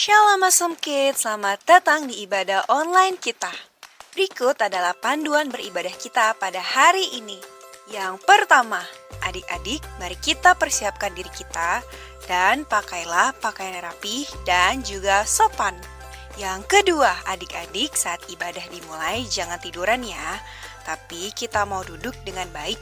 Shalom Awesome Kids, selamat datang di ibadah online kita. Berikut adalah panduan beribadah kita pada hari ini. Yang pertama, adik-adik, mari kita persiapkan diri kita dan pakailah pakaian yang rapih dan juga sopan. Yang kedua, adik-adik, saat ibadah dimulai jangan tiduran ya, tapi kita mau duduk dengan baik.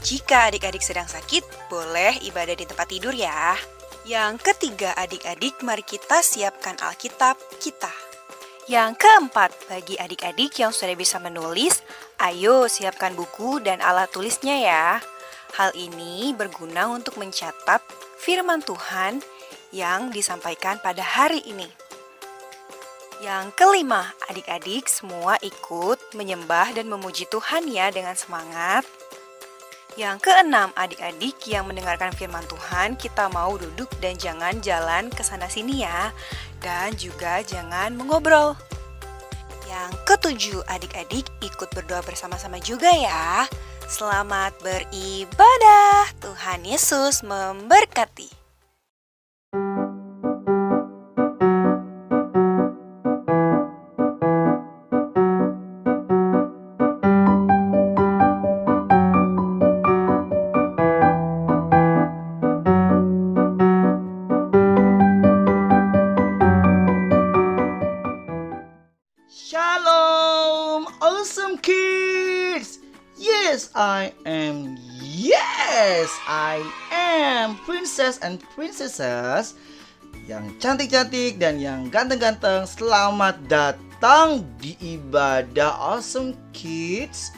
Jika adik-adik sedang sakit, boleh ibadah di tempat tidur ya. Yang ketiga, adik-adik, mari kita siapkan Alkitab kita. Yang keempat, bagi adik-adik yang sudah bisa menulis, ayo siapkan buku dan alat tulisnya ya. Hal ini berguna untuk mencatat firman Tuhan yang disampaikan pada hari ini. Yang kelima, adik-adik semua ikut menyembah dan memuji Tuhan ya dengan semangat. Yang keenam, adik-adik yang mendengarkan firman Tuhan, kita mau duduk dan jangan jalan ke sana sini ya. Dan juga jangan mengobrol. Yang ketujuh, adik-adik ikut berdoa bersama-sama juga ya. Selamat beribadah. Tuhan Yesus memberkati. Shalom, awesome kids! Yes, I am. Yes, I am. Princess and princesses yang cantik-cantik dan yang ganteng-ganteng, selamat datang di ibadah Awesome Kids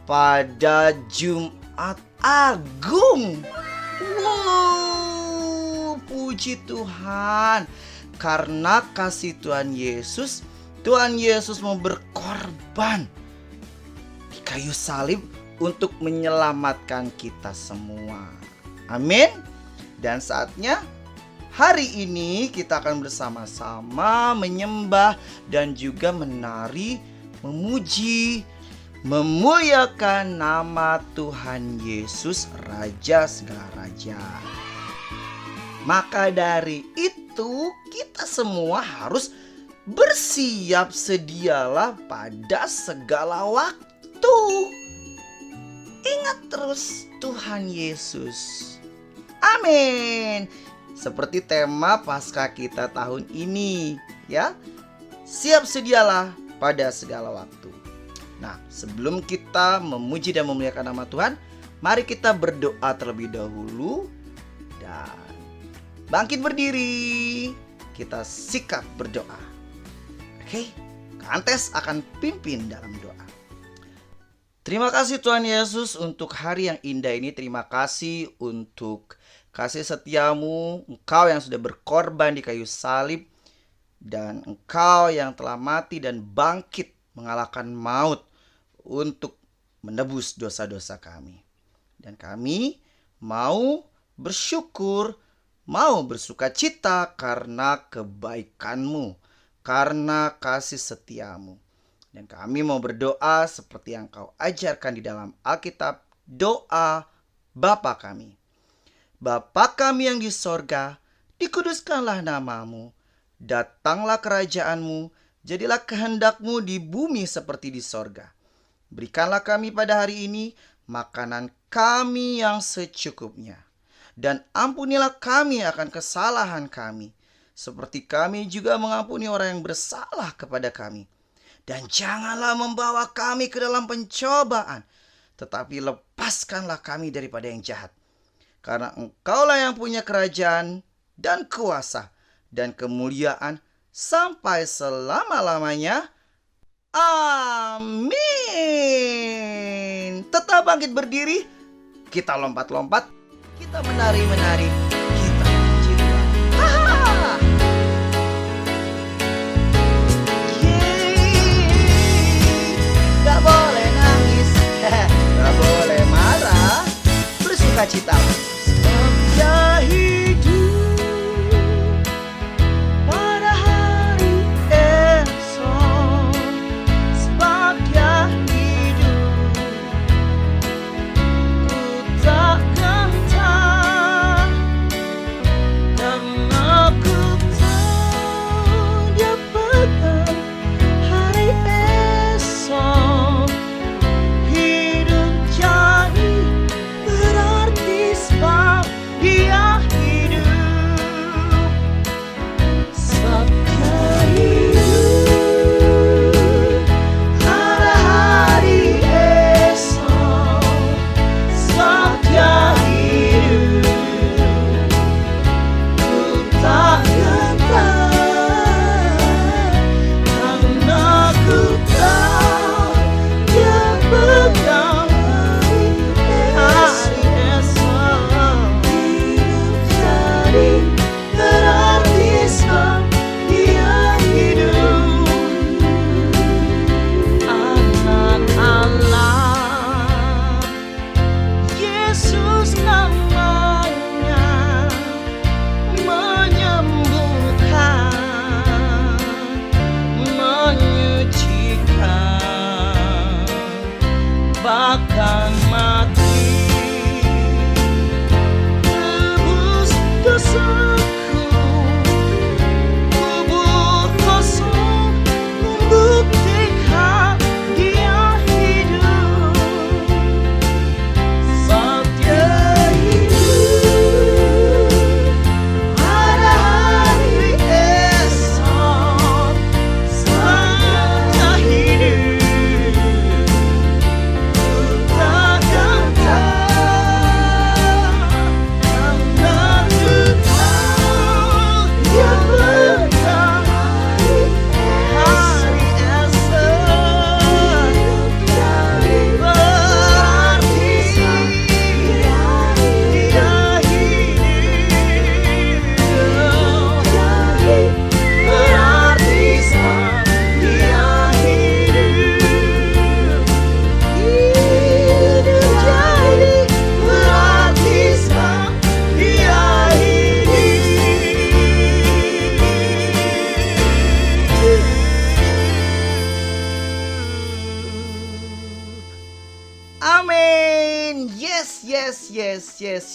pada Jumat Agung. Wow, puji Tuhan. Karena kasih Tuhan Yesus mau berkorban di kayu salib untuk menyelamatkan kita semua. Amin. Dan saatnya hari ini kita akan bersama-sama menyembah dan juga menari, memuji, memuliakan nama Tuhan Yesus, Raja segala raja. Maka dari itu kita semua harus bersiap sedialah pada segala waktu. Ingat terus Tuhan Yesus. Amin. Seperti tema Paskah kita tahun ini ya. Siap sedialah pada segala waktu. Nah, sebelum kita memuji dan memuliakan nama Tuhan, mari kita berdoa terlebih dahulu. Dan bangkit berdiri. Kita sikap berdoa. Oke, Kantes akan pimpin dalam doa. Terima kasih Tuhan Yesus untuk hari yang indah ini. Terima kasih untuk kasih setiamu. Engkau yang sudah berkorban di kayu salib. Dan Engkau yang telah mati dan bangkit mengalahkan maut untuk menebus dosa-dosa kami. Dan kami mau bersyukur, mau bersukacita karena kebaikan-Mu, karena kasih setiamu. Dan kami mau berdoa seperti yang Kau ajarkan di dalam Alkitab. Doa Bapa kami. Bapa kami yang di sorga, dikuduskanlah namamu. Datanglah kerajaan-Mu, jadilah kehendak-Mu di bumi seperti di sorga. Berikanlah kami pada hari ini makanan kami yang secukupnya. Dan ampunilah kami akan kesalahan kami, seperti kami juga mengampuni orang yang bersalah kepada kami. Dan janganlah membawa kami ke dalam pencobaan, tetapi lepaskanlah kami daripada yang jahat. Karena Engkaulah yang punya kerajaan dan kuasa dan kemuliaan sampai selama-lamanya. Amin. Tetap bangkit berdiri. Kita lompat-lompat. Kita menari-menari. Kita puji Tuhan. Gak boleh nangis, gak boleh marah, bersukacita. Sebabnya hidup pada hari esok, sebabnya hidup ku tak gentar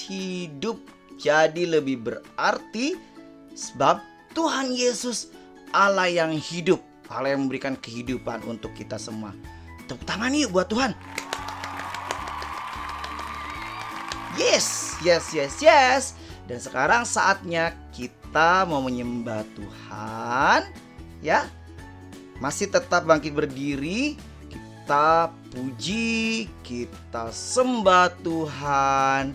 Hidup jadi lebih berarti sebab Tuhan Yesus Allah yang hidup, Allah yang memberikan kehidupan untuk kita semua. Tepuk tangan yuk buat Tuhan. Yes. Dan sekarang saatnya kita mau menyembah Tuhan, ya. Masih tetap bangkit berdiri, kita puji, kita sembah Tuhan,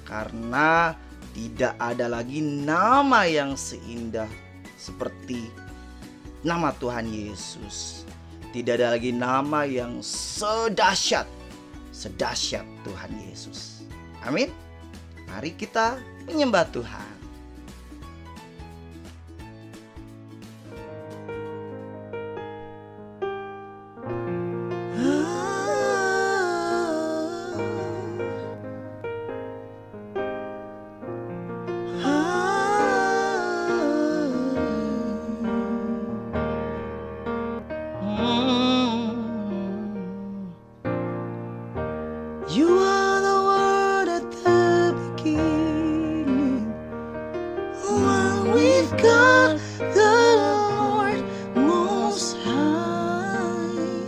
karena tidak ada lagi nama yang seindah seperti nama Tuhan Yesus. Tidak ada lagi nama yang sedahsyat Tuhan Yesus. Amin. Mari kita menyembah Tuhan. You are the word at the beginning, one with God the Lord Most High.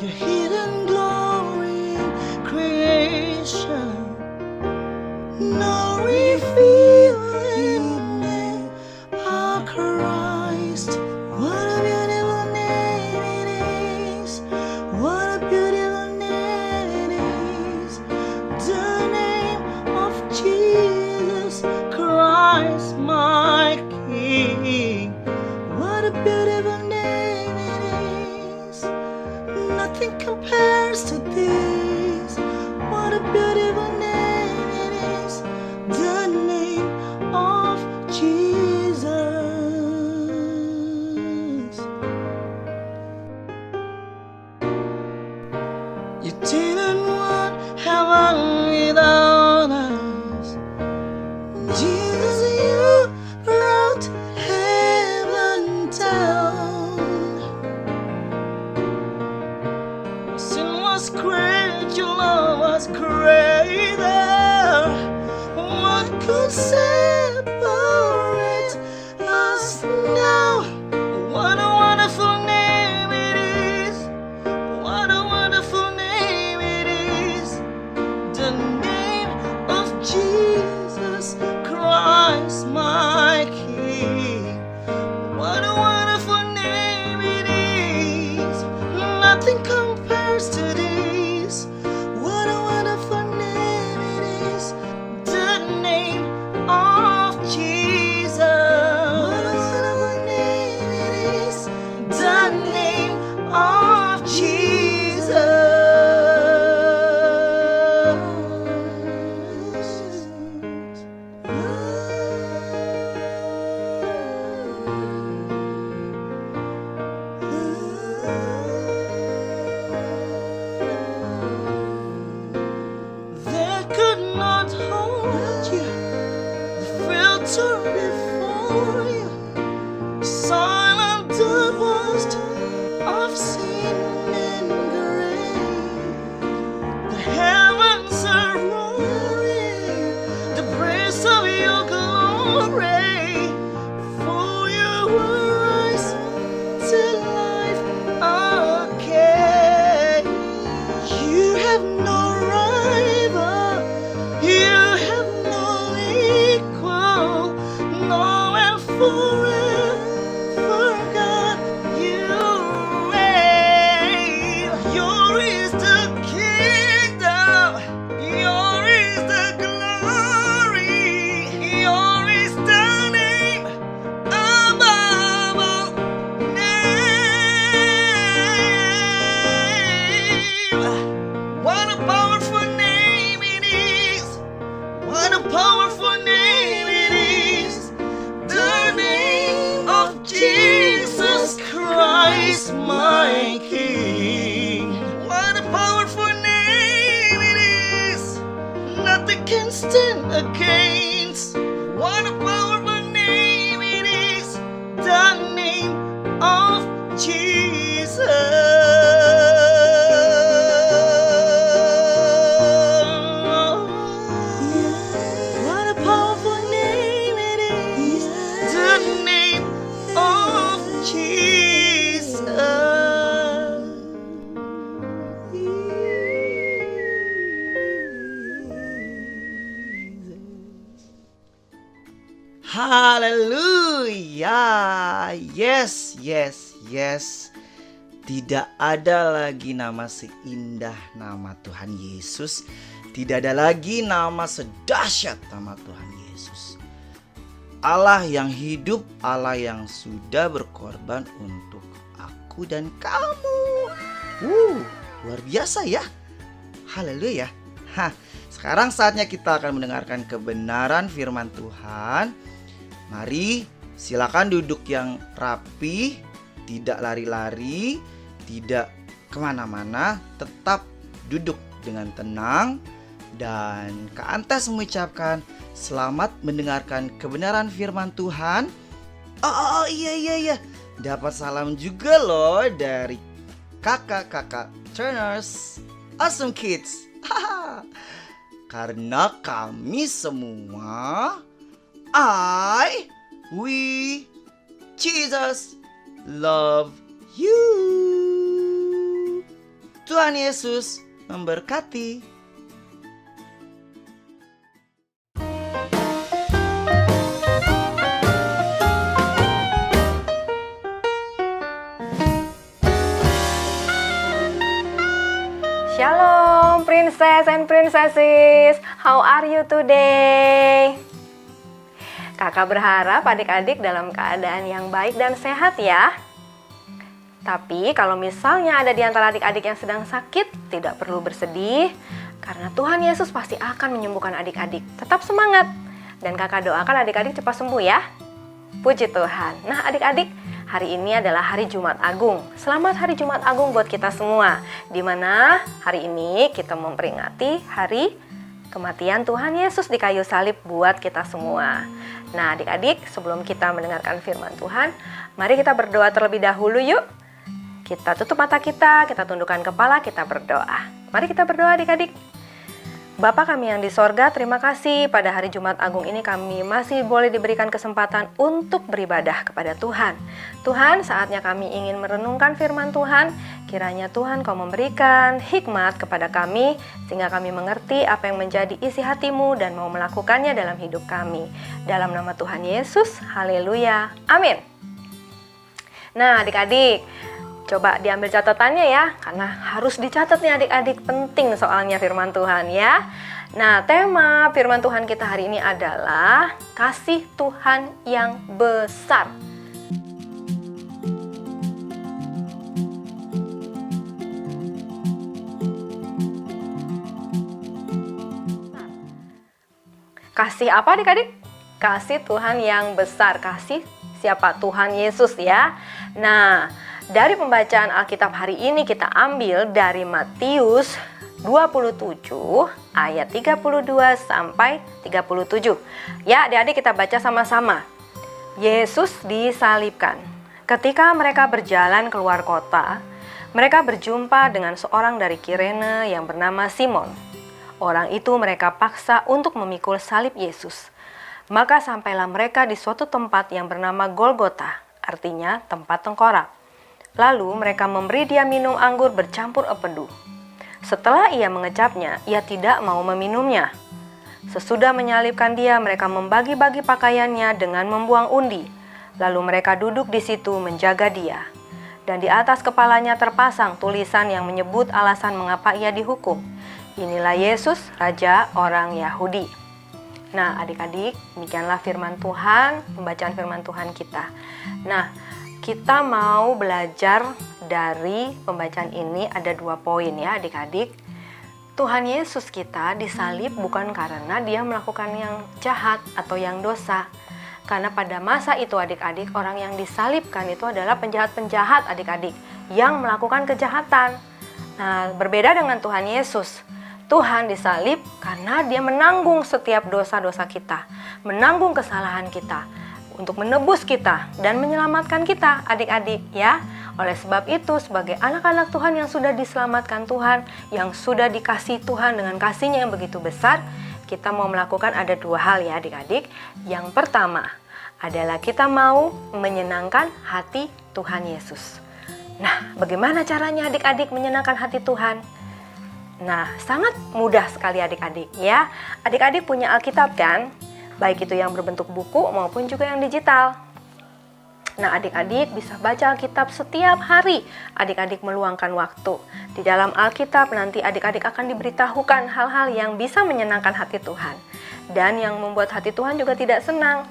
Your hidden glory in creation, no revealing name of Christ. What a beautiful name it is. What a beautiful name it is. The name of Jesus Christ, my King. What a beautiful name it is. Nothing compares to this. What a beautiful name it is. The name of Jesus. You didn't want heaven without us. Jesus, you brought heaven down. Sin was great, your love was greater. What could separate us now? What a wonderful name it is. What a wonderful name it is. The name of Jesus Christ, my King. What a wonderful name it is. Nothing compares to this. What a wonderful name it is. The name of Jesus. What a wonderful name it is. The name of Jesus. They could not hold you, the filter before you, silent the boast of sin and grave. The heavens are roaring, the praise of your glory. For you will rise to life again. You have no rival, you have no equal, no and forever, God, you reign. Yours is the kingdom, yours is the glory, yours is the name above all name. What a powerful name it is. What a powerful name it is. The name of Jesus Christ, my King. What a powerful name it is. Nothing can stand against. What a powerful name it is. The name of Jesus. Haleluya. Yes, yes, yes. Tidak ada lagi nama seindah nama Tuhan Yesus. Tidak ada lagi nama sedahsyat nama Tuhan Yesus. Allah yang hidup, Allah yang sudah berkorban untuk aku dan kamu. Luar biasa ya. Haleluya. Sekarang saatnya kita akan mendengarkan kebenaran firman Tuhan. Mari silakan duduk yang rapi, tidak lari-lari, tidak kemana-mana, tetap duduk dengan tenang. Dan Kak Antes mengucapkan selamat mendengarkan kebenaran firman Tuhan. Iya. Dapat salam juga loh dari kakak-kakak Turners Awesome Kids. Karena kami semua we, Jesus, love you. Tuhan Yesus memberkati. Shalom princess and princesses, how are you today? Kakak berharap adik-adik dalam keadaan yang baik dan sehat ya. Tapi kalau misalnya ada di antara adik-adik yang sedang sakit, tidak perlu bersedih, karena Tuhan Yesus pasti akan menyembuhkan adik-adik. Tetap semangat, dan kakak doakan adik-adik cepat sembuh ya. Puji Tuhan. Nah adik-adik, hari ini adalah hari Jumat Agung. Selamat hari Jumat Agung buat kita semua. Dimana hari ini kita memperingati hari kematian Tuhan Yesus di kayu salib buat kita semua. Nah adik-adik, sebelum kita mendengarkan firman Tuhan, mari kita berdoa terlebih dahulu yuk. Kita tutup mata kita tundukkan kepala, kita berdoa. Mari kita berdoa adik-adik. Bapa kami yang di sorga, terima kasih pada hari Jumat Agung ini kami masih boleh diberikan kesempatan untuk beribadah kepada Tuhan. Tuhan, saatnya kami ingin merenungkan firman Tuhan, kiranya Tuhan Kau memberikan hikmat kepada kami, sehingga kami mengerti apa yang menjadi isi hatimu dan mau melakukannya dalam hidup kami. Dalam nama Tuhan Yesus, haleluya, amin. Nah adik-adik, coba diambil catatannya ya, karena harus dicatat nih adik-adik, penting soalnya firman Tuhan ya. Nah, tema firman Tuhan kita hari ini adalah kasih Tuhan yang besar. Kasih apa adik-adik? Kasih Tuhan yang besar, kasih siapa? Tuhan Yesus ya. Nah, dari pembacaan Alkitab hari ini kita ambil dari Matius 27 ayat 32 sampai 37. Ya adik-adik kita baca sama-sama. Yesus disalibkan. Ketika mereka berjalan keluar kota, mereka berjumpa dengan seorang dari Kirene yang bernama Simon. Orang itu mereka paksa untuk memikul salib Yesus. Maka sampailah mereka di suatu tempat yang bernama Golgota, artinya tempat tengkorak. Lalu mereka memberi dia minum anggur bercampur empedu. Setelah ia mengecapnya, ia tidak mau meminumnya. Sesudah menyalibkan dia, mereka membagi-bagi pakaiannya dengan membuang undi. Lalu mereka duduk di situ menjaga dia. Dan di atas kepalanya terpasang tulisan yang menyebut alasan mengapa ia dihukum. Inilah Yesus, Raja orang Yahudi. Nah adik-adik, demikianlah firman Tuhan, pembacaan firman Tuhan kita. Nah, kita mau belajar dari pembacaan ini ada 2 poin ya adik-adik. Tuhan Yesus kita disalib bukan karena dia melakukan yang jahat atau yang dosa. Karena pada masa itu adik-adik, orang yang disalibkan itu adalah penjahat-penjahat adik-adik yang melakukan kejahatan. Nah, berbeda dengan Tuhan Yesus. Tuhan disalib karena dia menanggung setiap dosa-dosa kita, menanggung kesalahan kita, untuk menebus kita dan menyelamatkan kita adik-adik ya. Oleh sebab itu sebagai anak-anak Tuhan yang sudah diselamatkan Tuhan, yang sudah dikasih Tuhan dengan kasih-Nya yang begitu besar, kita mau melakukan ada 2 hal ya adik-adik. Yang pertama adalah kita mau menyenangkan hati Tuhan Yesus. Nah, bagaimana caranya adik-adik menyenangkan hati Tuhan? Nah, sangat mudah sekali adik-adik ya. Adik-adik punya Alkitab kan? baik itu yang berbentuk buku maupun juga yang digital. Nah, adik-adik bisa baca Alkitab setiap hari. Adik-adik meluangkan waktu. Di dalam Alkitab nanti adik-adik akan diberitahukan hal-hal yang bisa menyenangkan hati Tuhan. Dan yang membuat hati Tuhan juga tidak senang.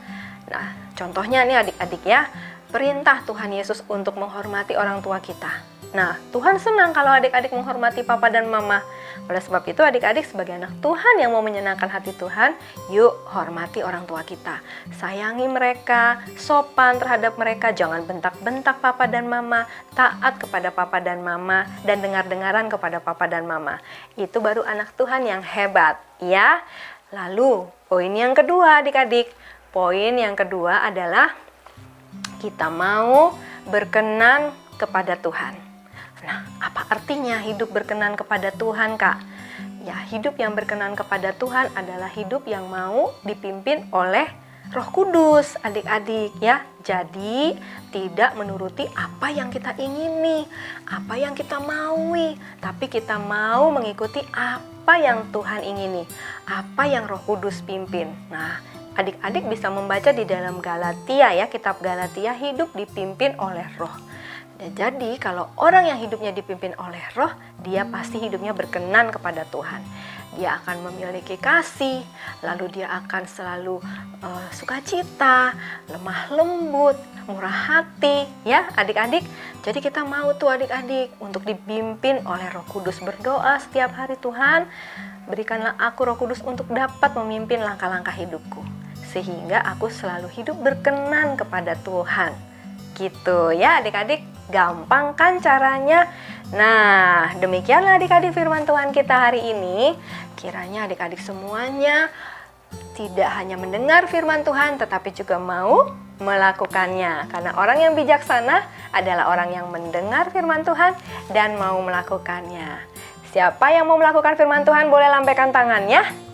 Nah, contohnya nih adik-adik ya, perintah Tuhan Yesus untuk menghormati orang tua kita. Nah, Tuhan senang kalau adik-adik menghormati papa dan mama. Oleh sebab itu adik-adik sebagai anak Tuhan yang mau menyenangkan hati Tuhan, yuk hormati orang tua kita. Sayangi mereka, sopan terhadap mereka, jangan bentak-bentak papa dan mama, taat kepada papa dan mama, dan dengar-dengaran kepada papa dan mama. Itu baru anak Tuhan yang hebat, ya. Lalu, poin yang kedua adik-adik. Poin yang kedua adalah kita mau berkenan kepada Tuhan. Nah, apa artinya hidup berkenan kepada Tuhan, Kak? Ya, hidup yang berkenan kepada Tuhan adalah hidup yang mau dipimpin oleh Roh Kudus, adik-adik ya. Jadi, tidak menuruti apa yang kita ingini, apa yang kita maui, tapi kita mau mengikuti apa yang Tuhan ingini, apa yang Roh Kudus pimpin. Nah, adik-adik bisa membaca di dalam Galatia ya, kitab Galatia, hidup dipimpin oleh Roh. Dan jadi kalau orang yang hidupnya dipimpin oleh Roh, dia pasti hidupnya berkenan kepada Tuhan. Dia akan memiliki kasih, lalu dia akan selalu sukacita, lemah lembut, murah hati, ya adik-adik. Jadi kita mau tuh adik-adik untuk dipimpin oleh Roh Kudus, berdoa setiap hari, Tuhan, berikanlah aku Roh Kudus untuk dapat memimpin langkah-langkah hidupku, sehingga aku selalu hidup berkenan kepada Tuhan. Gitu ya adik-adik, gampang kan caranya? Nah, demikianlah adik-adik firman Tuhan kita hari ini. Kiranya adik-adik semuanya tidak hanya mendengar firman Tuhan, tetapi juga mau melakukannya. Karena orang yang bijaksana adalah orang yang mendengar firman Tuhan dan mau melakukannya. Siapa yang mau melakukan firman Tuhan boleh lambaikan tangannya.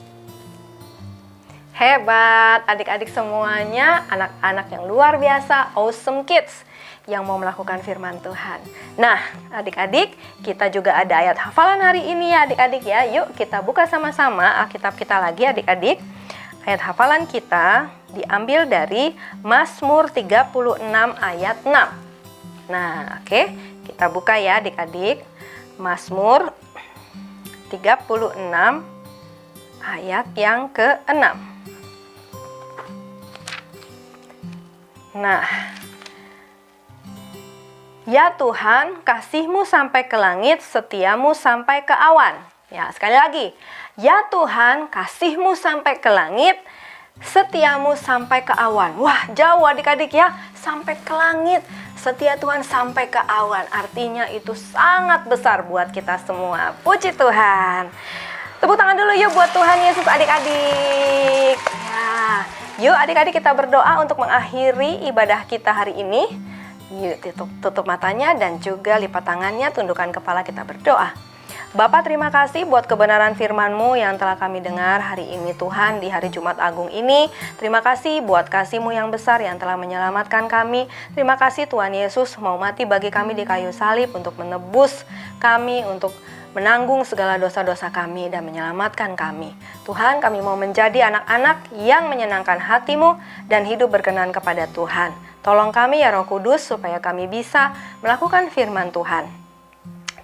Hebat, adik-adik semuanya, anak-anak yang luar biasa, awesome kids yang mau melakukan firman Tuhan. Nah, adik-adik, kita juga ada ayat hafalan hari ini ya adik-adik ya. Yuk kita buka sama-sama Alkitab kita lagi adik-adik. Ayat hafalan kita diambil dari Mazmur 36 ayat 6. Nah, oke, kita buka ya adik-adik. Mazmur 36 ayat yang ke-6. Nah, ya Tuhan, kasih-Mu sampai ke langit, setia-Mu sampai ke awan. Ya, sekali lagi. Ya Tuhan, kasih-Mu sampai ke langit, setia-Mu sampai ke awan. Wah, jauh adik-adik ya, sampai ke langit. Setia Tuhan sampai ke awan. Artinya itu sangat besar buat kita semua. Puji Tuhan. Tepuk tangan dulu yuk buat Tuhan Yesus adik-adik. Ya. Yuk adik-adik kita berdoa untuk mengakhiri ibadah kita hari ini. Yuk tutup matanya dan juga lipat tangannya, tundukkan kepala, kita berdoa. Bapa, terima kasih buat kebenaran firman-Mu yang telah kami dengar hari ini Tuhan, di hari Jumat Agung ini. Terima kasih buat kasih-Mu yang besar yang telah menyelamatkan kami. Terima kasih Tuhan Yesus mau mati bagi kami di kayu salib untuk menebus kami, untuk menanggung segala dosa-dosa kami dan menyelamatkan kami. Tuhan, kami mau menjadi anak-anak yang menyenangkan hati-Mu dan hidup berkenan kepada Tuhan. Tolong kami ya Roh Kudus supaya kami bisa melakukan firman Tuhan.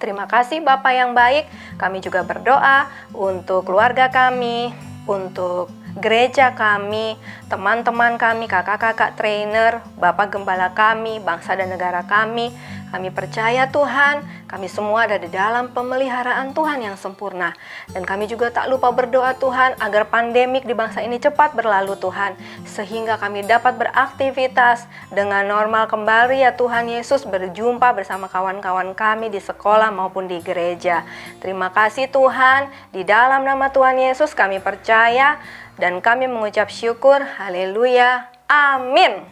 Terima kasih Bapa yang baik. Kami juga berdoa untuk keluarga kami, untuk gereja kami, teman-teman kami, kakak-kakak trainer, Bapak Gembala kami, bangsa dan negara kami. Kami percaya Tuhan, kami semua ada di dalam pemeliharaan Tuhan yang sempurna. Dan kami juga tak lupa berdoa Tuhan agar pandemik di bangsa ini cepat berlalu Tuhan. Sehingga kami dapat beraktivitas dengan normal kembali ya Tuhan Yesus, berjumpa bersama kawan-kawan kami di sekolah maupun di gereja. Terima kasih Tuhan, di dalam nama Tuhan Yesus kami percaya dan kami mengucap syukur. Haleluya, amin.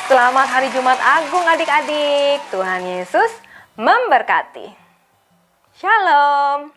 Selamat hari Jumat Agung adik-adik. Tuhan Yesus memberkati. Shalom.